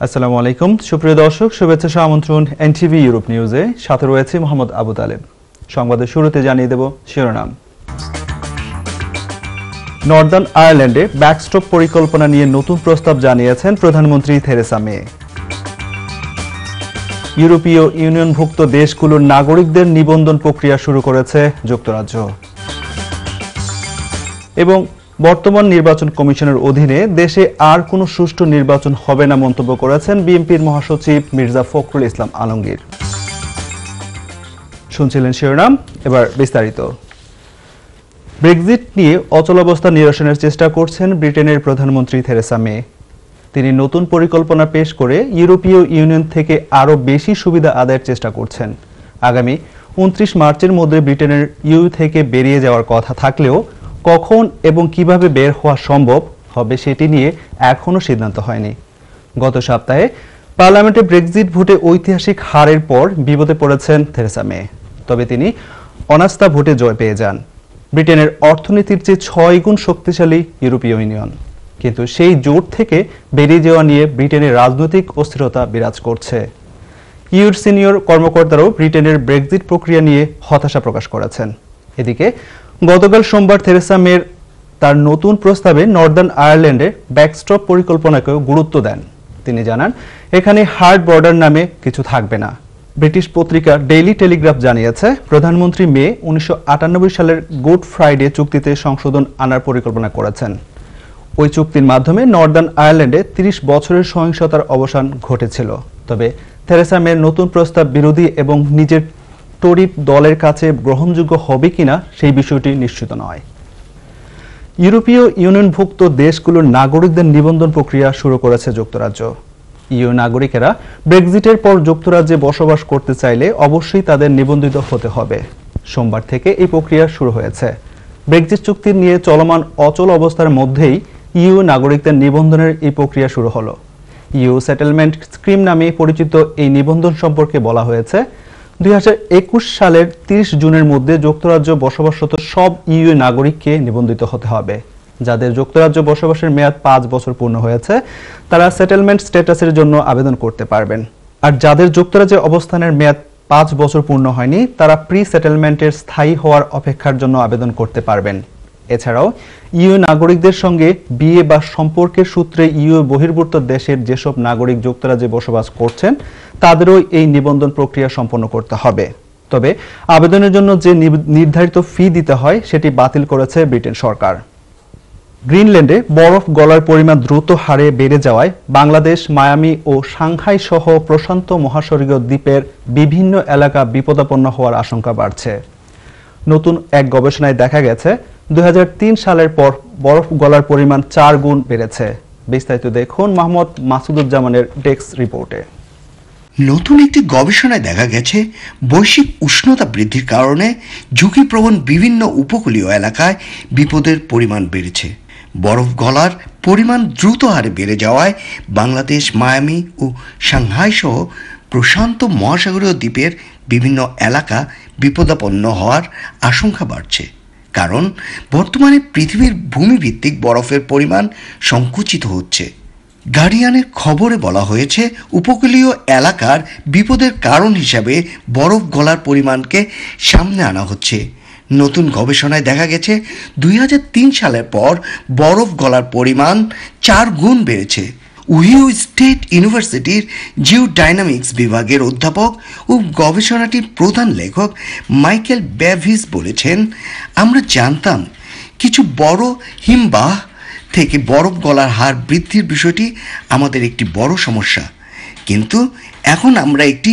আসসালামু আলাইকুম সুপ্রিয় দর্শক, শুভেচ্ছা আমন্ত্রণ এনটিভি ইউরোপ নিউজে। সাথে রয়েছে মোহাম্মদ আবু তালেব। সংবাদের শুরুতে জানিয়ে দেব শিরোনাম। নর্দার্ন আয়ারল্যান্ডে ব্যাকস্টপ পরিকল্পনা নিয়ে নতুন প্রস্তাব জানিয়েছেন প্রধানমন্ত্রী থেরেসা মে। ইউরোপীয় ইউনিয়নভুক্ত দেশগুলোর নাগরিকদের নিবন্ধন প্রক্রিয়া শুরু করেছে যুক্তরাজ্য। এবং বর্তমান নির্বাচন কমিশনের অধীনে দেশে আর কোনো সুষ্ঠু নির্বাচন হবে না মন্তব্য করেছেন বিএনপির মহাসচিব মির্জা ফখরুল ইসলাম আলমগীর। শুনছিলেন শিরোনাম, এবার বিস্তারিত। ব্রেক্সিট নিয়ে অচলাবস্থা নিরসনের চেষ্টা করছেন ব্রিটেনের প্রধানমন্ত্রী থেরেসা মে। তিনি নতুন পরিকল্পনা পেশ করে ইউরোপীয় ইউনিয়ন থেকে আরও বেশি সুবিধা আদায়ের চেষ্টা করছেন। আগামী 29 মার্চের মধ্যে ব্রিটেনের ইউ থেকে বেরিয়ে যাওয়ার কথা থাকলেও কখন এবং কিভাবে বের হওয়া সম্ভব হবে সেটি নিয়ে এখনও সিদ্ধান্ত হয়নি। গত সপ্তাহে পার্লামেন্টে ব্রেক্সিট ভোটে ঐতিহাসিক হারের পর বিপদে পড়েছেন থেরেসা মে। তবে তিনি অনাস্থা ভোটে জয় পেয়ে যান। ব্রিটেনের অর্থনীতির চেয়ে 6 গুণ শক্তিশালী ইউরোপীয় ইউনিয়ন, কিন্তু সেই জোট থেকে বেরিয়ে যাওয়া নিয়ে ব্রিটেনের রাজনৈতিক অস্থিরতা বিরাজ করছে। ইউর সিনিয়র কর্মকর্তারাও ব্রিটেনের ব্রেক্সিট প্রক্রিয়া নিয়ে হতাশা প্রকাশ করেছেন। এদিকে গতকাল সোমবার থেরেসা মে তার নতুন প্রস্তাবে নর্দার্ন আয়ারল্যান্ডের ব্যাকস্টপ পরিকল্পনাকেও গুরুত্ব দেন। তিনি জানান, এখানে হার্ড বর্ডার নামে কিছু থাকবে না। ব্রিটিশ পত্রিকা ডেইলি টেলিগ্রাফ জানিয়েছে, প্রধানমন্ত্রী মে 1998 সালের গুড ফ্রাইডে চুক্তিতে সংশোধন আনার পরিকল্পনা করেছেন। ওই চুক্তির মাধ্যমে নর্দার্ন আয়ারল্যান্ডে 30 বছরের সহিংসতার অবসান ঘটেছিল। তবে থেরেসা মের নতুন প্রস্তাব বিরোধী এবং নিজের টরি দলের কাছে গ্রহণযোগ্য হবে কিনা সেই বিষয়টি নিশ্চিত নয়। ইউরোপীয় ইউনিয়নভুক্ত দেশগুলোর নাগরিকদের নিবন্ধন প্রক্রিয়া শুরু করেছে যুক্তরাজ্য। ইউ নাগরিকেরা ব্রেক্সিটের পর যুক্তরাজ্যে বসবাস করতে চাইলে অবশ্যই তাদের নিবন্ধিত হতে হবে। সোমবার থেকে এই প্রক্রিয়া শুরু হয়েছে। ব্রেক্সিট চুক্তি নিয়ে চলমান অচল অবস্থার মধ্যেই ইউ নাগরিকদের নিবন্ধনের এই প্রক্রিয়া শুরু হলো। ইউ সেটেলমেন্ট স্কিম নামে পরিচিত এই নিবন্ধন সম্পর্কে বলা হয়েছে, 2021 সালের 30 জুনের মধ্যে যুক্তরাজ্য বসবাসরত সব ইউ নাগরিককে নিবন্ধিত হতে হবে। যাদের যুক্তরাজ্য বসবাসের মেয়াদ 5 বছর পূর্ণ হয়েছে তারা সেটেলমেন্ট স্ট্যাটাসের জন্য আবেদন করতে পারবেন। আর যাদের যুক্তরাজ্যে অবস্থানের মেয়াদ 5 বছর পূর্ণ হয়নি তারা প্রি সেটেলমেন্টের স্থায়ী হওয়ার অপেক্ষার জন্য আবেদন করতে পারবেন। এছাড়াও ইউ নাগরিকদের সঙ্গে বিয়ে বা সম্পর্কের সূত্রে ইউ বহির্ভূত দেশের যেসব নাগরিক যুক্তরাজ্যে বসবাস করছেন তাদেরও এই নিবন্ধন প্রক্রিয়া সম্পন্ন করতে হবে। তবে আবেদনের জন্য যে নির্ধারিত ফি দিতে হয় সেটি বাতিল করেছে ব্রিটেন সরকার। গ্রিনল্যান্ডে বরফ গলার পরিমাণ দ্রুত হারে বেড়ে যাওয়ায় বাংলাদেশ, মায়ামি ও সাংহাই সহ প্রশান্ত মহাসাগরীয় দ্বীপের বিভিন্ন এলাকা বিপদাপন্ন হওয়ার আশঙ্কা বাড়ছে। নতুন এক গবেষণায় দেখা গেছে 2003 সালের পর বরফ গলার পরিমাণ 4 গুণ বেড়েছে। বিস্তারিত দেখুন মোহাম্মদ মাসুদুজ্জামানের ডেস্ক রিপোর্টে। নতুন একটি গবেষণায় দেখা গেছে বৈশ্বিক উষ্ণতা বৃদ্ধির কারণে ঝুঁকিপ্রবণ বিভিন্ন উপকূলীয় এলাকায় বিপদের পরিমাণ বেড়েছে। বরফ গলার পরিমাণ দ্রুত হারে বেড়ে যাওয়ায় বাংলাদেশ, মায়ামি ও সাংহাই সহ প্রশান্ত মহাসাগরীয় দ্বীপের বিভিন্ন এলাকা বিপদাপন্ন হওয়ার আশঙ্কা বাড়ছে। কারণ বর্তমানে পৃথিবীর ভূমিভিত্তিক বরফের পরিমাণ সংকুচিত হচ্ছে। গার্ডিয়ানের খবরে বলা হয়েছে, উপকূলীয় এলাকার বিপদের কারণ হিসাবে বরফ গলার পরিমাণকে সামনে আনা হচ্ছে। নতুন গবেষণায় দেখা গেছে 2003 সালের পর বরফ গলার পরিমাণ 4 গুণ বেড়েছে। ওহিও স্টেট ইউনিভার্সিটির জিওডাইনামিক্স বিভাগের অধ্যাপক ও গবেষণাটির প্রধান লেখক মাইকেল ব্যাভিস বলেছেন, আমরা জানতাম কিছু বড় হিমবাহ থেকে বরফ গলার হার বৃদ্ধির বিষয়টি আমাদের একটি বড় সমস্যা, কিন্তু এখন আমরা একটি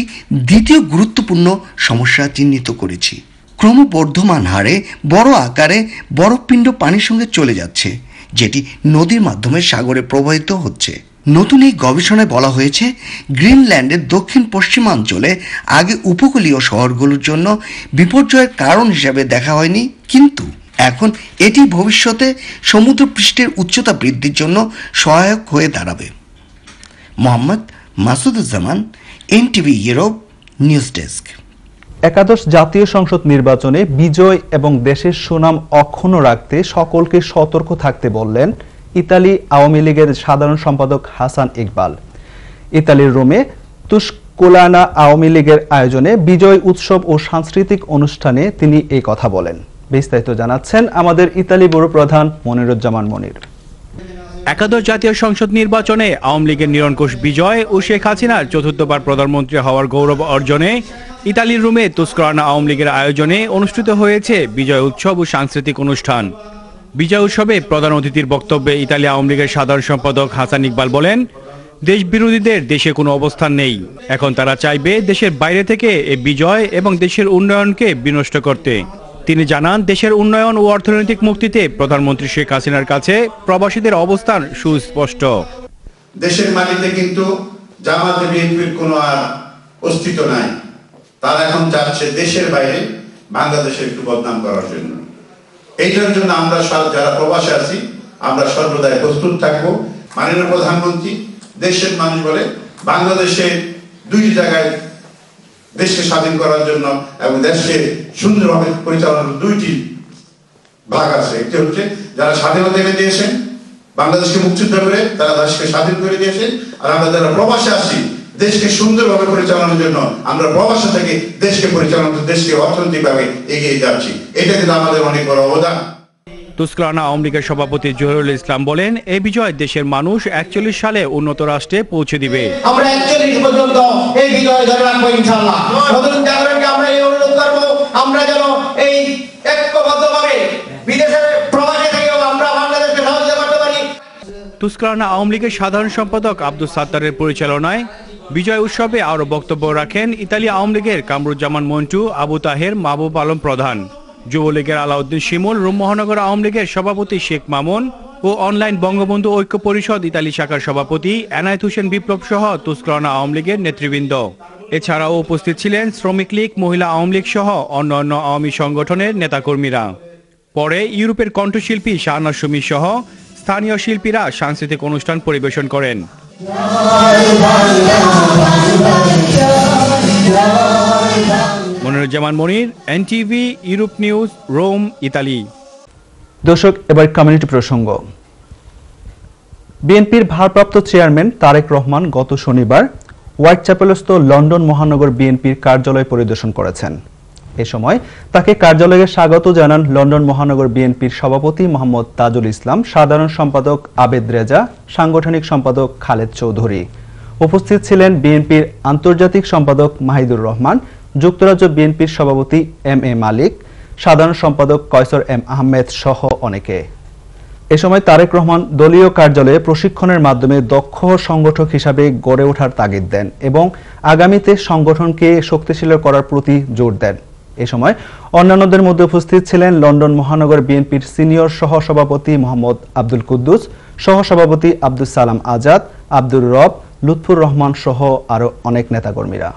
দ্বিতীয় গুরুত্বপূর্ণ সমস্যা চিহ্নিত করেছি। ক্রমবর্ধমান হারে বড় আকারে বরফপিণ্ড পানির সঙ্গে চলে যাচ্ছে, যেটি নদীর মাধ্যমে সাগরে প্রবাহিত হচ্ছে। নতুন এই গবেষণায় বলা হয়েছে, গ্রিনল্যান্ডের দক্ষিণ পশ্চিমাঞ্চলে আগে উপকূলীয় শহরগুলোর জন্য বিপর্যয়ের কারণ হিসাবে দেখা হয়নি, কিন্তু এখন এটি ভবিষ্যতে সমুদ্রপৃষ্ঠের উচ্চতা বৃদ্ধির জন্য সহায়ক হয়ে দাঁড়াবে। Mohammad Masuduzzaman, NTV Europe news desk. একাদশ জাতীয় সংসদ নির্বাচনে বিজয় এবং দেশের সুনাম অক্ষুণ্ণ রাখতে সকলকে সতর্ক থাকতে বললেন ইতালি আওয়ামী লীগের সাধারণ সম্পাদক হাসান ইকবাল। ইতালির রোমে তুস্কুলানা আওয়ামী লীগের আয়োজনে বিজয় উৎসব ও সাংস্কৃতিক অনুষ্ঠানে তিনি এই কথা বলেন। বিস্তারিত জানাচ্ছেন আমাদের ইতালি ব্যুরো প্রধান মনিরুজ্জামান মনির। একাদশ জাতীয় সংসদ নির্বাচনে আওয়ামী লীগের নিরঙ্কুশ বিজয় ও শেখ হাসিনার চতুর্থবার প্রধানমন্ত্রী হওয়ার গৌরব অর্জনে ইতালির রোমে তুস্কুলানা আওয়ামী লীগের আয়োজনে অনুষ্ঠিত হয়েছে বিজয় উৎসব ও সাংস্কৃতিক অনুষ্ঠান। বিজয় উৎসবে প্রধান অতিথির বক্তব্যে ইতালি আওয়ামী লীগের সাধারণ সম্পাদক হাসান ইকবাল বলেন, দেশ বিরোধীদের দেশে কোনো অবস্থান নেই, এখন তারা চাইবে দেশের বাইরে থেকে এই বিজয় এবং দেশের উন্নয়নকে বিনষ্ট করতে। তিনি জানান, দেশের উন্নয়ন ও অর্থনৈতিক মুক্তিতে প্রধানমন্ত্রী শেখ হাসিনার কাছে প্রবাসীদের অবস্থান সুস্পষ্ট। দেশের মাটিতে কিন্তু জামাত বিএনপির কোনো আর অস্তিত্ব নাই। তারা এখন যাচ্ছে দেশের বাইরে বাংলাদেশের একটু বদনাম করার জন্য। এইটার জন্য আমরা যারা প্রবাসে আছি আমরা সর্বদাই প্রস্তুত থাকবো। মাননীয় প্রধানমন্ত্রী দেশের মানুষ বলে বাংলাদেশে দুই জায়গায় দেশকে স্বাধীন করার জন্য এবং দেশকে সুন্দরভাবে পরিচালনার দুইটি ভাগ আছে। একটি হচ্ছে যারা স্বাধীনতা এনে দিয়েছেন, বাংলাদেশকে মুক্তিযুদ্ধ করে তারা দেশকে স্বাধীন করে দিয়েছেন, আর আমরা যারা প্রবাসে আসি দেশকে সুন্দরভাবে পরিচালনার জন্য আমরা প্রবাসে থেকে দেশকে পরিচালনা, দেশকে অর্থনৈতিকভাবে এগিয়ে যাচ্ছি। এটা কিন্তু আমাদের অনেক বড় অবদান। তুস্কুলানা আওয়ামী লীগের সভাপতি জহিরুল ইসলাম বলেন, এই বিজয় দেশের মানুষ 41 সালে উন্নত রাষ্ট্রে পৌঁছে দিবে। আমরা 41 পর্যন্ত এই বিজয় ধরে রাখবো ইনশাআল্লাহ। নতুন জাগরণকে আমরা এই অনুরোধ করব, আমরা যেন এই ঐক্যবদ্ধভাবে বিদেশের প্রবাসী থেকেও আমরা বাংলাদেশকে সাহায্য করতে পারি। তুস্কুলানা আওয়ামী লীগের সাধারণ সম্পাদক আব্দুস সাত্তারের পরিচালনায় বিজয় উৎসবে আরো বক্তব্য রাখেন ইতালি আওয়ামী লীগের কামরুজ্জামান মন্টু, আবু তাহের, মাহবুব আলম প্রধান, যুবলীগের আলাউদ্দিন শিমুল, রোম মহানগর আওয়ামী লীগের সভাপতি শেখ মামুন ও অনলাইন বঙ্গবন্ধু ঐক্য পরিষদ ইতালি শাখার সভাপতি এনায়েত হোসেন বিপ্লব সহ তুস্কুলানা আওয়ামী লীগের নেতৃবৃন্দ। এছাড়াও উপস্থিত ছিলেন শ্রমিক লীগ, মহিলা আওয়ামী লীগ সহ অন্যান্য আওয়ামী সংগঠনের নেতাকর্মীরা। পরে ইউরোপের কণ্ঠশিল্পী শাহনাজ সুমি সহ স্থানীয় শিল্পীরা সাংস্কৃতিক অনুষ্ঠান পরিবেশন করেন। Moniruzzaman Monir, NTV, Europe news, Rome, Italy. দর্শক, এবার কমিউনিটি প্রসঙ্গ। বিএনপির ভারপ্রাপ্ত চেয়ারম্যান তারেক রহমান গত শনিবার হোয়াইট চ্যাপেলস্থ লন্ডন মহানগর বিএনপির কার্যালয় পরিদর্শন করেছেন। এ সময় তাকে কার্যালয়ে স্বাগত জানান লন্ডন মহানগর বিএনপির সভাপতি মোহাম্মদ তাজুল ইসলাম, সাধারণ সম্পাদক আবেদ রেজা, সাংগঠনিক সম্পাদক খালেদ চৌধুরী। উপস্থিত ছিলেন বিএনপির আন্তর্জাতিক সম্পাদক মাহিদুর রহমান, যুক্তরাজ্য বিএনপির সভাপতি এম এ মালিক, সাধারণ সম্পাদক কয়সর এম আহমেদ সহ অনেকে। এ সময় তারেক রহমান দলীয় কার্যালয়ে প্রশিক্ষণের মাধ্যমে দক্ষ সংগঠক হিসাবে গড়ে ওঠার তাগিদ দেন এবং আগামীতে সংগঠনকে শক্তিশালী করার প্রতি জোর দেন। এ সময় অন্যান্যদের মধ্যে উপস্থিত ছিলেন লন্ডন মহানগর বিএনপির সিনিয়র সহসভাপতি মোহাম্মদ আব্দুল কুদ্দুস, সহসভাপতি আব্দুস সালাম আজাদ, আব্দুর রব, লুৎফুর রহমান সহ আরো অনেক নেতাকর্মীরা।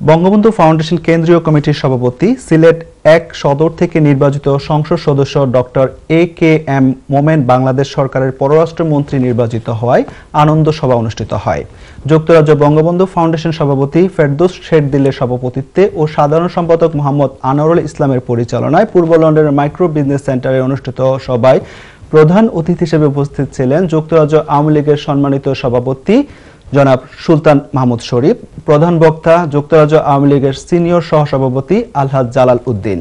বঙ্গবন্ধু ফাউন্ডেশন কেন্দ্রীয় কমিটির সভাপতি, সিলেট 1 সদর থেকে নির্বাচিত সংসদ সদস্য ডক্টর এ কে এম মোমেন বাংলাদেশ সরকারের পররাষ্ট্রমন্ত্রী নির্বাচিত হওয়ায় আনন্দ সভা অনুষ্ঠিত হয়। যুক্তরাজ্য বঙ্গবন্ধু ফাউন্ডেশন সভাপতি ফেরদৌস শেরদিলের সভাপতিত্বে ও সাধারণ সম্পাদক মোহাম্মদ আনোয়ারুল ইসলামের পরিচালনায় পূর্ব লন্ডনের মাইক্রো বিজনেস সেন্টারে অনুষ্ঠিত সভায় প্রধান অতিথি হিসেবে উপস্থিত ছিলেন যুক্তরাজ্য আওয়ামী লীগের সম্মানিত সভাপতি জনাব সুলতান মাহমুদ শরীফ, প্রধান বক্তা যুক্তরাজ্য আওয়ামী লীগের সিনিয়র সহসভাপতি আলহাজ জালাল উদ্দিন।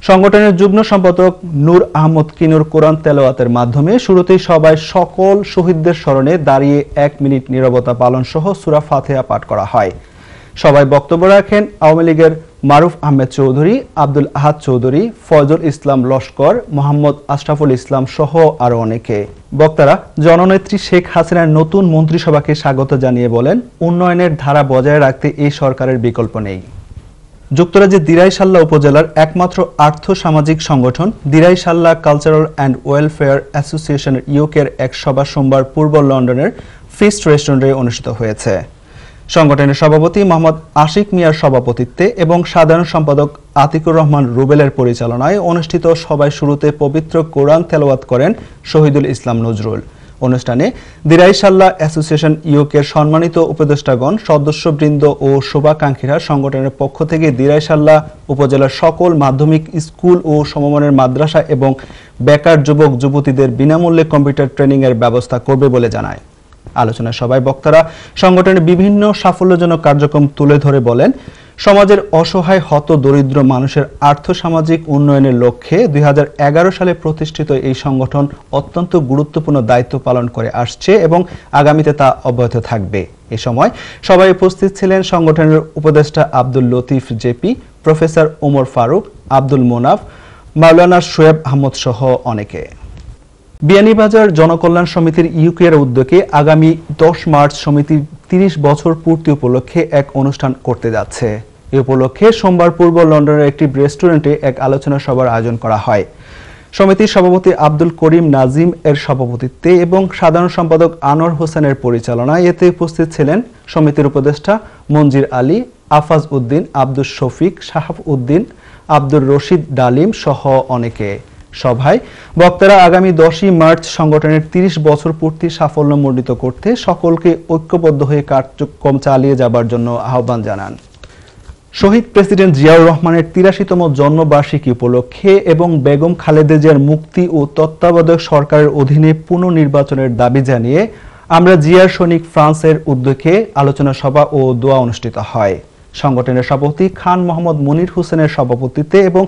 সংগঠনের যুগ্ম সম্পাদক নূর আহমদ কিনুর কোরআন তেলাওয়াতের মাধ্যমে শুরুতেই সবাই সকল শহীদদের স্মরণে দাঁড়িয়ে 1 মিনিট নীরবতা পালন সহ সূরা ফাতিহা পাঠ করা হয়। সবাই বক্তব্য রাখেন আওয়ামী লীগের মারুফ আহমেদ চৌধুরী, আব্দুল আহাদ চৌধুরী, ফয়জুল ইসলাম লস্কর, মোহাম্মদ আশরাফুল ইসলাম সহ আরো অনেকে। বক্তারা জননেত্রী শেখ হাসিনার নতুন মন্ত্রিসভাকে স্বাগত জানিয়ে বলেন, উন্নয়নের ধারা বজায় রাখতে এই সরকারের বিকল্প নেই। যুক্তরাজ্যের দিরাইশাল্লা উপজেলার একমাত্র আর্থ সামাজিক সংগঠন দিরাইশাল্লা কালচারাল অ্যান্ড ওয়েলফেয়ার অ্যাসোসিয়েশনের ইউকের এক সভা সোমবার পূর্ব লন্ডনের ফিস্ট রেস্টুরেন্টে অনুষ্ঠিত হয়েছে। সংগঠনের সভাপতি মোহাম্মদ আশিক মিয়ার সভাপতিত্বে এবং সাধারণ সম্পাদক আতিকুর রহমান রুবেলের পরিচালনায় অনুষ্ঠিত সভায় শুরুতে পবিত্র কোরআন তেলাওয়াত করেন শহীদুল ইসলাম নজরুল। অনুষ্ঠানে দিরাইশাল্লা অ্যাসোসিয়েশন ইউকের সম্মানিত উপদেষ্টাগণ, সদস্যবৃন্দ ও শুভাকাঙ্ক্ষীরা সংগঠনের পক্ষ থেকে দিরাইশাল্লা উপজেলার সকল মাধ্যমিক স্কুল ও সমমানের মাদ্রাসা এবং বেকার যুবক যুবতীদের বিনামূল্যে কম্পিউটার ট্রেনিং এর ব্যবস্থা করবে বলে জানায়। আলোচনা সভায় বক্তারা সংগঠনের বিভিন্ন সাফল্যজনক কার্যক্রম তুলে ধরে বলেন, সমাজের অসহায় হত দরিদ্র মানুষের আর্থসামাজিক উন্নয়নের লক্ষ্যে 2011 সালে প্রতিষ্ঠিত এই সংগঠন অত্যন্ত গুরুত্বপূর্ণ দায়িত্ব পালন করে আসছে এবং আগামীতে তা অব্যাহত থাকবে। এ সময় সবাই উপস্থিত ছিলেন সংগঠনের উপদেষ্টা আব্দুল লতিফ জেপি, প্রফেসর ওমর ফারুক, আব্দুল মোনাফ, মাওলানা শোয়েব আহমদ সহ অনেকে। বিয়ানীবাজার জনকল্যাণ সমিতির ইউকের উদ্যোগে আগামী 10 মার্চ সমিতির 30 বছর পূর্তি উপলক্ষে এক অনুষ্ঠান করতে যাচ্ছে। এ উপলক্ষে সোমবার পূর্ব লন্ডনের একটি রেস্টুরেন্টে এক আলোচনা সভার আয়োজন করা হয়। সমিতির সভাপতি আব্দুল করিম নাজিম এর সভাপতিত্বে এবং সাধারণ সম্পাদক আনোয়ার হোসেনের পরিচালনায় এতে উপস্থিত ছিলেন সমিতির উপদেষ্টা মঞ্জির আলী, আফাজ উদ্দিন, আব্দুল শফিক, শাহাব উদ্দিন, আব্দুর রশিদ ডালিম সহ অনেকে। সভায় বক্তারা আগামী 10 মার্চ সংগঠনের 30 বছর পূর্তি সাফল্যমণ্ডিত করতে সকলকে ঐক্যবদ্ধ হয়ে কার্যক্রম চালিয়ে যাবার জন্য আহ্বান জানান। শহীদ প্রেসিডেন্ট জিয়াউর রহমানের 83তম জন্মবার্ষিকী উপলক্ষে এবং বেগম খালেদা জিয়ার মুক্তি ও তত্ত্বাবধায়ক সরকারের অধীনে পুনর্নির্বাচনের দাবি জানিয়ে আমরা জিয়ার সৈনিক ফ্রান্সের উদ্যোগে আলোচনা সভা ও দোয়া অনুষ্ঠিত হয়। সংগঠনের সভাপতি খান মোহাম্মদ মনির হোসেনের সভাপতিত্বে এবং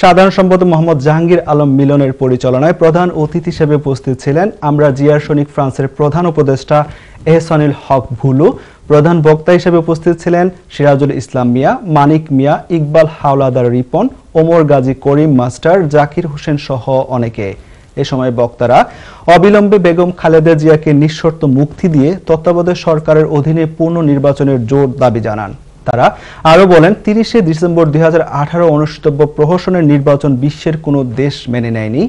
সাধারণ সম্পাদক মোহাম্মদ জাহাঙ্গীর আলম মিলনের পরিচালনায় প্রধান অতিথি হিসেবে উপস্থিত ছিলেন আমরা জিয়ার সৈনিক ফ্রান্সের প্রধান উপদেষ্টা এহসানুল হক ভুলু। প্রধান বক্তা হিসেবে উপস্থিত ছিলেন সিরাজুল ইসলাম মিয়া, মানিক মিয়া, ইকবাল হাওলাদার রিপন, ওমর গাজী করিম মাস্টার, জাকির হোসেন সহ অনেকে। এ সময় বক্তারা অবিলম্বে বেগম খালেদা জিয়াকে নিঃশর্ত মুক্তি দিয়ে তত্ত্বাবধায়ক সরকারের অধীনে পূর্ণ নির্বাচনের জোর দাবি জানান। তারা আরো বলেন, 30শে ডিসেম্বর 2018 অনুষ্ঠিতব্য প্রহসনের নির্বাচন বিশ্বের কোনো দেশ মেনে নেয়নি,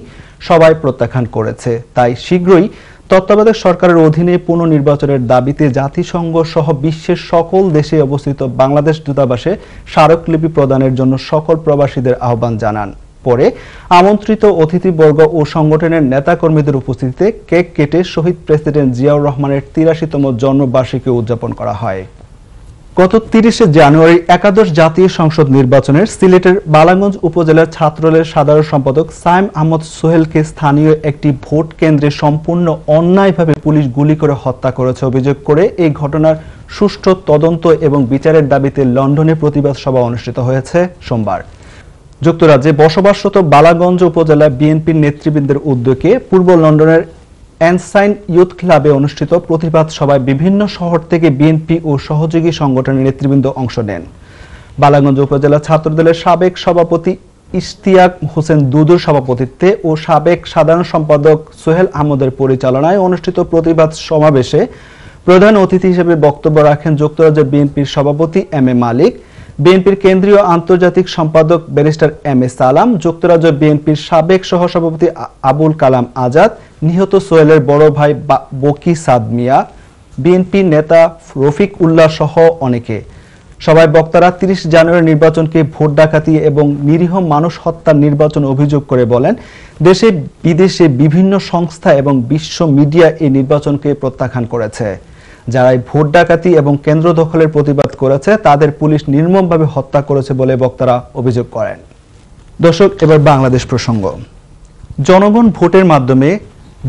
সবাই প্রত্যাখ্যান করেছে। তাই শীঘ্রই তত্ত্বাবধায়ক সরকারের অধীনে পুনর্নির্বাচনের দাবিতে জাতিসংঘ সহ বিশ্বের সকল দেশে অবস্থিত বাংলাদেশ দূতাবাসে স্মারকলিপি প্রদানের জন্য সকল প্রবাসীদের আহ্বান জানান। পরে আমন্ত্রিত অতিথিবর্গ ও সংগঠনের নেতাকর্মীদের উপস্থিতিতে কেক কেটে শহীদ প্রেসিডেন্ট জিয়াউর রহমানের 83তম জন্মবার্ষিকী উদযাপন করা হয়। গত 30শে জানুয়ারি একাদশ জাতীয় সংসদ নির্বাচনের সিলেটের বালাগঞ্জ উপজেলার ছাত্রদলের সাধারণ সম্পাদক সাইম আহমদ সোহেলকে স্থানীয় একটি ভোট কেন্দ্রে সম্পূর্ণ অন্যায়ভাবে পুলিশ গুলি করে হত্যা করেছে অভিযোগ করে এই ঘটনার সুষ্ঠু তদন্ত এবং বিচারের দাবিতে লন্ডনে প্রতিবাদ সভা অনুষ্ঠিত হয়েছে সোমবার। যুক্তরাজ্যে বসবাসরত বালাগঞ্জ উপজেলা বিএনপির নেতৃবৃন্দের উদ্যোগে পূর্ব লন্ডনের এনসাইন ইউথ ক্লাবে অনুষ্ঠিত প্রতিবাদ সভায় বিভিন্ন শহর থেকে বিএনপি ও সহযোগী সংগঠনের নেতৃবৃন্দ অংশ নেন। বালাগঞ্জ উপজেলা ছাত্রদলের সাবেক সভাপতি ইশতিয়াক হোসেন দুদুর সভাপতিত্বে ও সাবেক সাধারণ সম্পাদক সোহেল আহমদের পরিচালনায় অনুষ্ঠিত প্রতিবাদ সমাবেশে প্রধান অতিথি হিসেবে বক্তব্য রাখেন যুক্তরাজ্যের বিএনপির সভাপতি এম এ মালিক, বিএনপির কেন্দ্রীয় আন্তর্জাতিক সম্পাদক ব্যারিস্টার এম এ সালাম, যুক্তরাজ্য বিএনপির সাবেক সহসভাপতি আবুল কালাম আজাদ, নিহত সোহেলের বড় ভাই বকি সাদ মিয়া, বিএনপি নেতা রফিক উল্লাহ সহ অনেকে। সবাই বক্তারা 30 জানুয়ারি নির্বাচনকে ভোট ডাকাতি এবং নিরীহ মানুষ হত্যার নির্বাচন অভিযোগ করে বলেন, দেশে বিদেশে বিভিন্ন সংস্থা এবং বিশ্ব মিডিয়া এই নির্বাচনকে প্রত্যাখ্যান করেছে। যারা ভোট ডাকাতি এবং কেন্দ্র দখলের প্রতিবাদ করেছে তাদের পুলিশ নির্মমভাবে হত্যা করেছে বলে বক্তারা অভিযোগ করেন। দর্শক, এবার বাংলাদেশ প্রসঙ্গ। জনগণ ভোটের মাধ্যমে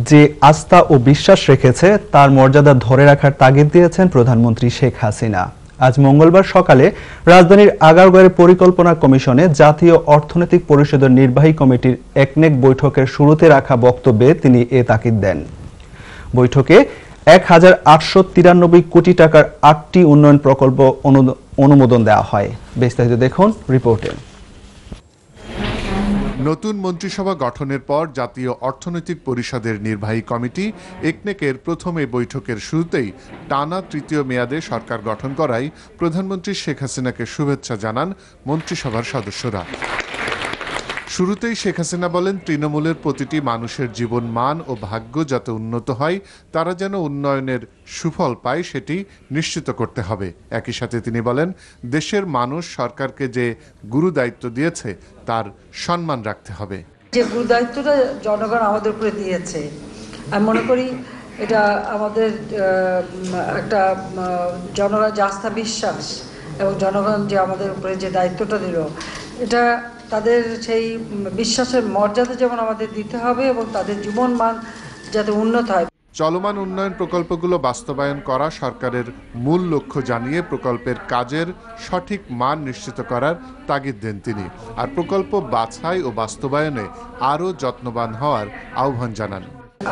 যে আস্থা ও বিশ্বাস রেখেছে তার মর্যাদা ধরে রাখার তাগিদ দিয়েছেন প্রধানমন্ত্রী শেখ হাসিনা। আজ মঙ্গলবার সকালে রাজধানীর আগারগাঁওয়ের পরিকল্পনা কমিশনে জাতীয় অর্থনৈতিক পরিষদের নির্বাহী কমিটির একনেক বৈঠকের শুরুতে রাখা বক্তব্যে তিনি এ তাগিদ দেন। বৈঠকে 1893 কোটি টাকার 8টি উন্নয়ন প্রকল্প অনুমোদন দেওয়া হয়। বিস্তারিত দেখুন রিপোর্টে। নতুন মন্ত্রিসভা গঠনের পর জাতীয় অর্থনৈতিক পরিষদের নির্বাহী কমিটি একনেকের প্রথম এই বৈঠকের শুরুতেই টানা তৃতীয় মেয়াদে সরকার গঠন করায় প্রধানমন্ত্রী শেখ হাসিনাকে শুভেচ্ছা জানান মন্ত্রিসভার সদস্যরা। শুরুতেই শেখ হাসিনা বলেন, তৃণমূলের প্রতিটি মানুষের জীবন মান ও ভাগ্য যাতে উন্নত হয়, তারা যেন উন্নয়নের সুফল পায় সেটি নিশ্চিত করতে হবে। একই সাথে তিনি বলেন, দেশের মানুষ সরকারকে যে গুরু দায়িত্ব দিয়েছে তার সম্মান রাখতে হবে। যে গুরু দায়িত্বটা জনগণ আমাদের উপরে দিয়েছে, আমি মনে করি এটা আমাদের একটা জনগণ যে আস্থা বিশ্বাস এবং জনগণ যে আমাদের উপরে যে দায়িত্বটা দিল, এটা তাদের সেই বিশ্বাসের মর্যাদা যেমন আমাদের দিতে হবে এবং তাদের জীবন মান যাতে উন্নত হয়। চলমান উন্নয়ন প্রকল্পগুলো বাস্তবায়ন করা সরকারের মূল লক্ষ্য জানিয়ে প্রকল্পের কাজের সঠিক মান নিশ্চিত করার তাগিদ দেন তিনি। আর প্রকল্প বাছাই ও বাস্তবায়নে আরও যত্নবান হওয়ার আহ্বান জানান।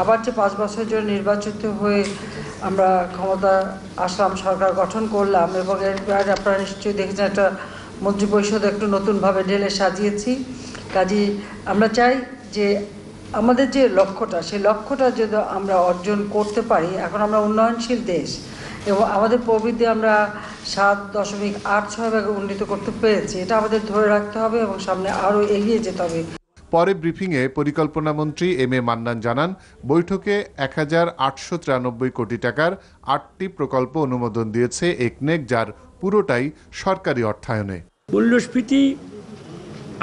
আবার যে 5 বছরের জন্য নির্বাচিত হয়ে আমরা ক্ষমতা আসলাম, সরকার গঠন করলাম এবং এরপর আপনারা নিশ্চয়ই দেখেছেন একটা মন্ত্রিপরিষদ একটু নতুনভাবে ঢেলে সাজিয়েছি। কাজেই আমরা চাই যে আমাদের যে লক্ষ্যটা, সেই লক্ষ্যটা যদি আমরা অর্জন করতে পারি, এখন আমরা উন্নয়নশীল দেশ এবং আমাদের প্রবৃদ্ধি আমরা 7.86 উন্নীত করতে পেরেছি। এটা আমাদের ধরে রাখতে হবে এবং সামনে আরও এগিয়ে যেতে হবে। পরে ব্রিফিংয়ে পরিকল্পনা মন্ত্রী এম এ মান্নান জানান, বৈঠকে 1893 কোটি টাকার 8টি প্রকল্প অনুমোদন দিয়েছে একনেক, যার পুরোটাই সরকারি অর্থায়নে। মূল্যস্ফীতি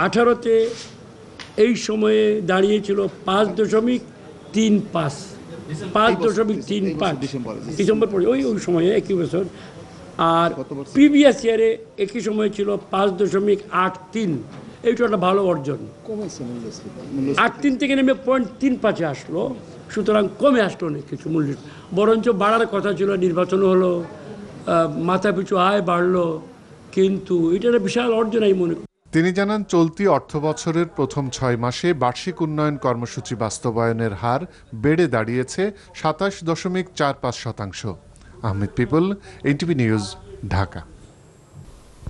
18-তে এই সময়ে দাঁড়িয়েছিল 5.35 ডিসেম্বর পরে ওই সময়ে একই বছর। আর প্রিভিয়াস ইয়ারে একই সময় ছিল 5.83। এইটা একটা ভালো অর্জন। 8.3 থেকে নেমে 0.35 আসলো, সুতরাং কমে আসলো অনেক কিছু মূল্য, বরঞ্চ বাড়ার কথা ছিল। নির্বাচন হলো, মাথা পিছু আয় বাড়লো, কিন্তু এটা একটা বিশাল অর্জন আমি মনে করি। তিনি জানান, চলতি অর্থবছরের প্রথম 6 মাসে বার্ষিক উন্নয়ন কর্মসূচি বাস্তবায়নের হার বেড়ে দাঁড়িয়েছে 27.45%। আহমেদ পিপল, NTV news, Dhaka.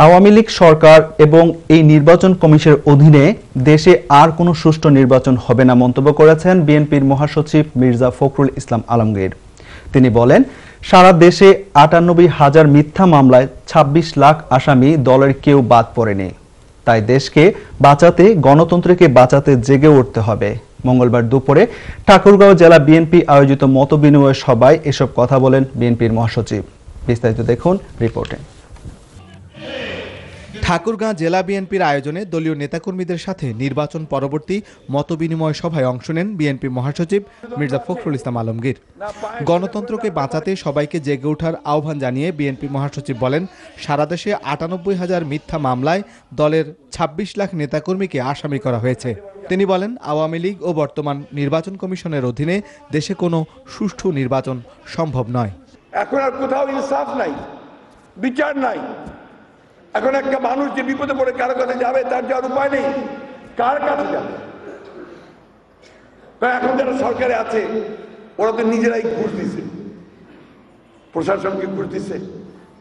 Awami league সরকার এবং এই নির্বাচন কমিশনের অধীনে দেশে আর কোনো সুষ্ঠু নির্বাচন হবে না মন্তব্য করেছেন বিএনপির মহাসচিব মির্জা ফখরুল ইসলাম আলমগীর। তিনি বলেন, সারা দেশে 98,000 মিথ্যা মামলায় 26 লাখ আসামি দলের কেউ বাদ পড়েনি। তাই দেশকে বাঁচাতে, গণতন্ত্রকে বাঁচাতে জেগে উঠতে হবে। মঙ্গলবার দুপুরে ঠাকুরগাঁও জেলা বিএনপি আয়োজিত মতবিনিময় সভায় এসব কথা বলেন বিএনপির মহাসচিব। বিস্তারিত দেখুন রিপোর্টে। ঠাকুরগাঁও জেলা বিএনপির আয়োজনে দলীয় নেতাকর্মীদের সাথে নির্বাচন পরবর্তী মতবিনিময় সভায় অংশ নেন বিএনপি মহাসচিব মির্জা ফখরুল ইসলাম আলমগীর। গণতন্ত্রকে বাঁচাতে সবাইকে জেগে ওঠার আহ্বান জানিয়ে বিএনপি মহাসচিব বলেন, সারা দেশে 98,000 মিথ্যা মামলায় দলের 26 লাখ নেতাকর্মীকে আসামি করা হয়েছে। তিনি বলেন, আওয়ামী লীগ ও বর্তমান নির্বাচন কমিশনের অধীনে দেশে কোনো সুষ্ঠু নির্বাচন সম্ভব নয়। এখন আর কোথাও ইনসাফ নাই, বিচার নাই। এখন একটা মানুষ যে বিপদে পড়ে কারো কাছে যাবে, তার যাওয়ার উপায় নেই। কার কাছে যাবে? এখন যারা সরকারে আছে ওরা তো নিজেরাই ঘুষ দিছে, প্রশাসনকে ঘুষ দিছে,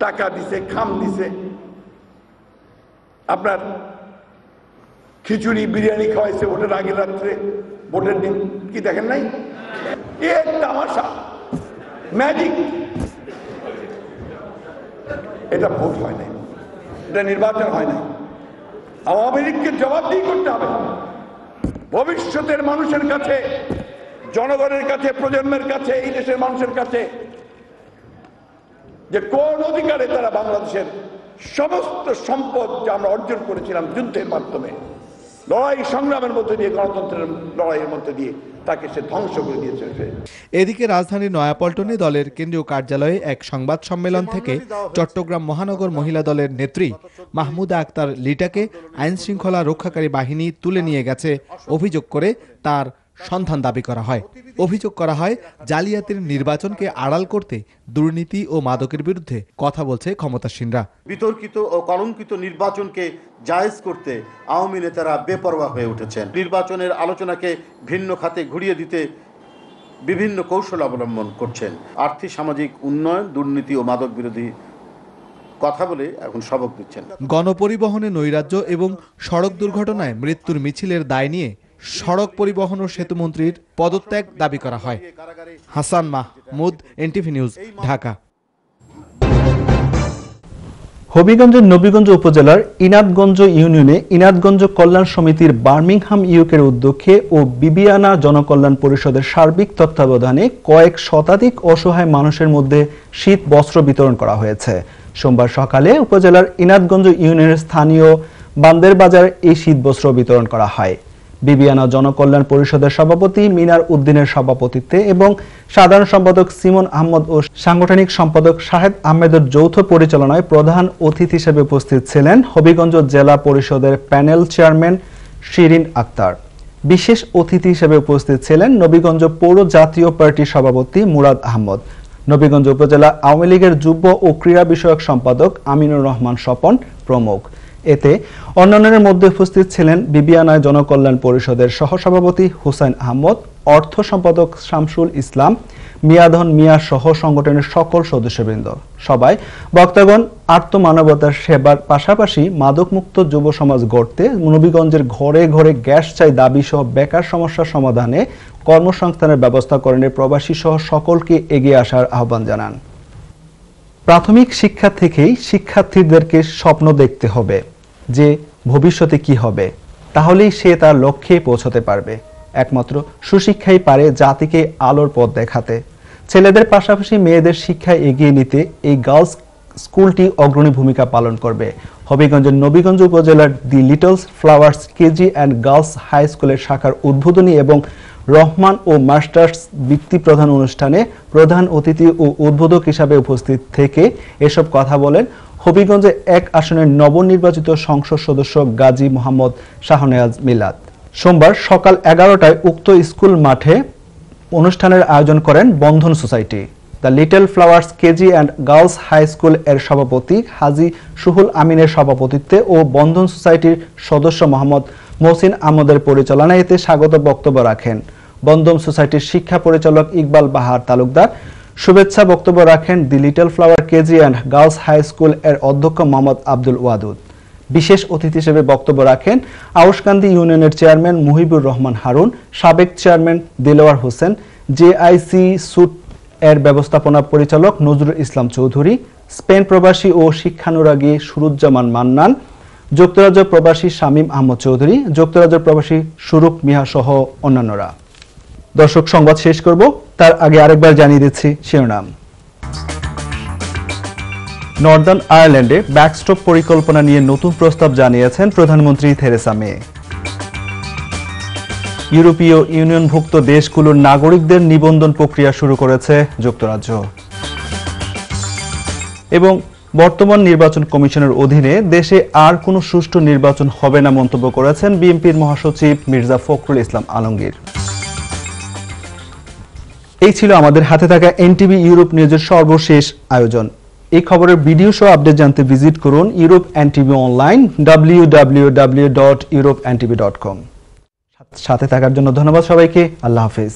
টাকা দিছে, খাম দিছে। আপনার খিচুড়ি বিরিয়ানি খাওয়াইছে ভোটের আগের রাত্রে, ভোটের দিন কি দেখেন নাই? এ তামাশা, ম্যাজিক। এটা ভোট হয় নাই, এটা নির্বাচন হয় নাই। আওয়ামী লীগকে জবাবদিহি করতে হবে ভবিষ্যতের মানুষের কাছে, জনগণের কাছে, প্রজন্মের কাছে, এই দেশের মানুষের কাছে, যে কোন অধিকারে তারা বাংলাদেশের সমস্ত সম্পদ যা আমরা অর্জন করেছিলাম যুদ্ধের মাধ্যমে, লড়াই সংগ্রামের মধ্যে দিয়ে, গণতন্ত্রের লড়াইয়ের মধ্যে দিয়ে তাকে সে ধ্বংস করে দিয়েছে। এদিকে রাজধানীর নয়াপল্টনে দলের কেন্দ্রীয় কার্যালয়ে এক সংবাদ সম্মেলন থেকে চট্টগ্রাম মহানগর মহিলা দলের নেত্রী মাহমুদা আক্তার লিটাকে আইন শৃঙ্খলা রক্ষাকারী বাহিনী তুলে নিয়ে গেছে অভিযোগ করে তার সন্ধান দাবি করা হয়। অভিযোগ করা হয়, জালিয়াতির নির্বাচনকে আড়াল করতে দুর্নীতি ও মাদকের বিরুদ্ধে কথা বলছে ক্ষমতাসীনরা। বিতর্কিত ও কলঙ্কিত নির্বাচনকে জায়েজ করতে আওয়ামী নেতারা বেপরোয়া হয়ে উঠেছেন। নির্বাচনের আলোচনাকে ভিন্ন খাতে ঘুরিয়ে দিতে বিভিন্ন কৌশল অবলম্বন করছেন। আর্থিক সামাজিক উন্নয়ন, দুর্নীতি ও মাদক বিরোধী কথা বলে এখন সবক দিচ্ছেন। গণপরিবহনে নৈরাজ্য এবং সড়ক দুর্ঘটনায় মৃত্যুর মিছিলের দায় নিয়ে সড়ক পরিবহন ও সেতুমন্ত্রীর পদত্যাগ দাবি করা হয়। Hasan Mahmud, NTV news, Dhaka. হবিগঞ্জের নবীগঞ্জ উপজেলার ইনাদগঞ্জ ইউনিয়নে ইনাদগঞ্জ কল্যাণ সমিতির বার্মিংহাম ইউকের উদ্যোগে ও বিবিয়ানা জনকল্যাণ পরিষদের সার্বিক তত্ত্বাবধানে কয়েক শতাধিক অসহায় মানুষের মধ্যে শীত বস্ত্র বিতরণ করা হয়েছে। সোমবার সকালে উপজেলার ইনাদগঞ্জ ইউনিয়নের স্থানীয় বান্দের বাজারে এই শীত বস্ত্র বিতরণ করা হয়। বিবিয়ানা জনকল্যাণ পরিষদের সভাপতি মিনার উদ্দিনের সভাপতিত্বে এবং সাধারণ সম্পাদক সিমন আহমদ ও সাংগঠনিক সম্পাদক শাহেদ আহমেদের যৌথ পরিচালনায় প্রধান অতিথি হিসেবে উপস্থিত ছিলেন হবিগঞ্জ জেলা পরিষদের প্যানেল চেয়ারম্যান শিরিন আক্তার। বিশেষ অতিথি হিসেবে উপস্থিত ছিলেন নবীগঞ্জ পৌর জাতীয় পার্টির সভাপতি মুরাদ আহমদ, নবীগঞ্জ উপজেলা আওয়ামী লীগের যুব ও ক্রীড়া বিষয়ক সম্পাদক আমিনুর রহমান স্বপন প্রমুখ। এতে অন্যান্যের মধ্যে উপস্থিত ছিলেন বিবিআনায় জনকল্যাণ পরিষদের সহসভাপতি হুসাইন আহমদ, অর্থ সম্পাদক শামসুল ইসলাম, মিয়াধন মিয়া সহ সংগঠনের সকল সদস্যবৃন্দ। সবাই বক্তাগণ আত্মমানবতার সেবার পাশাপাশি মাদকমুক্ত যুব সমাজ গড়তে নবীগঞ্জের ঘরে ঘরে গ্যাস চাই দাবি সহ বেকার সমস্যার সমাধানে কর্মসংস্থানের ব্যবস্থাকরণে প্রবাসী সহ সকলকে এগিয়ে আসার আহ্বান জানান। প্রাথমিক শিক্ষা থেকেই শিক্ষার্থীদেরকে স্বপ্ন দেখতে হবে যে ভবিষ্যতে কি হবে, তাহলেই সে তার লক্ষ্যে পৌঁছতে পারবে। একমাত্র সুশিক্ষাই পারে জাতিকে আলোর পথ দেখাতে। ছেলেদের পাশাপাশি মেয়েদের শিক্ষায় এগিয়ে নিতে এই গার্লস স্কুলটি অগ্রণী ভূমিকা পালন করবে। হবিগঞ্জের নবীগঞ্জ উপজেলার the littles flowers KG and girls high স্কুলের শাখার উদ্বোধনী এবং রহমান ও মাস্টার্স বৃত্তি প্রদান অনুষ্ঠানে প্রধান অতিথি ও উদ্বোধক হিসাবে উপস্থিত থেকে এসব কথা বলেন হবিগঞ্জে 1 আসনের নবনির্বাচিত সংসদ সদস্য গাজী মোহাম্মদ শাহনেওয়াজ মিলাদ। সোমবার সকাল 11টায় উক্ত স্কুল মাঠে অনুষ্ঠানের আয়োজন করেন Bandhan society. The little flowers KG and girls high school এর সভাপতি হাজী সুহুল আমিনের সভাপতিত্বে ও বন্ধন সোসাইটির সদস্য মোহাম্মদ মহসিন আহমদের পরিচালনায় এতে স্বাগত বক্তব্য রাখেন বন্ধন সোসাইটির শিক্ষা পরিচালক ইকবাল বাহার তালুকদার। শুভেচ্ছা বক্তব্য রাখেন the little flower KG and girls high school এর অধ্যক্ষ মোহাম্মদ আব্দুল ওয়াদুদ। বিশেষ অতিথি হিসেবে বক্তব্য রাখেন আউশকান্দি ইউনিয়নের চেয়ারম্যান মুহিবুর রহমান হারুন, সাবেক chairman Delwar Hossain, JIC suit এর ব্যবস্থাপনা পরিচালক নজরুল ইসলাম চৌধুরী, স্পেন প্রবাসী ও শিক্ষানুরাগী সুরুজ্জামান মান্নান, যুক্তরাজ্য প্রবাসী শামীম আহমদ চৌধুরী, যুক্তরাজ্য প্রবাসী সুরুপ মিহা সহ অন্যান্যরা। দর্শক, সংবাদ শেষ করব তার আগে আরেকবার জানিয়ে দিচ্ছি শিরোনাম। নর্দার্ন আয়ারল্যান্ডে ব্যাকস্টপ পরিকল্পনা নিয়ে নতুন প্রস্তাব জানিয়েছেন প্রধানমন্ত্রী থেরেসা মে। ইউরোপীয় ইউনিয়নভুক্ত দেশগুলোর নাগরিকদের নিবন্ধন প্রক্রিয়া শুরু করেছে যুক্তরাজ্য। এবং বর্তমান নির্বাচন কমিশনের অধীনে দেশে আর কোনো সুষ্ঠু নির্বাচন হবে না মন্তব্য করেছেন বিএনপির মহাসচিব মির্জা ফখরুল ইসলাম আলমগীর। এই ছিল আমাদের হাতে থাকা এনটিভি ইউরোপ নিউজের সর্বশেষ আয়োজন। এই খবরের ভিডিও সহ আপডেট জানতে ভিজিট করুন ইউরোপ এনটিভি অনলাইন www.europntv.com। সাথে থাকার জন্য ধন্যবাদ সবাইকে। আল্লাহ হাফেজ।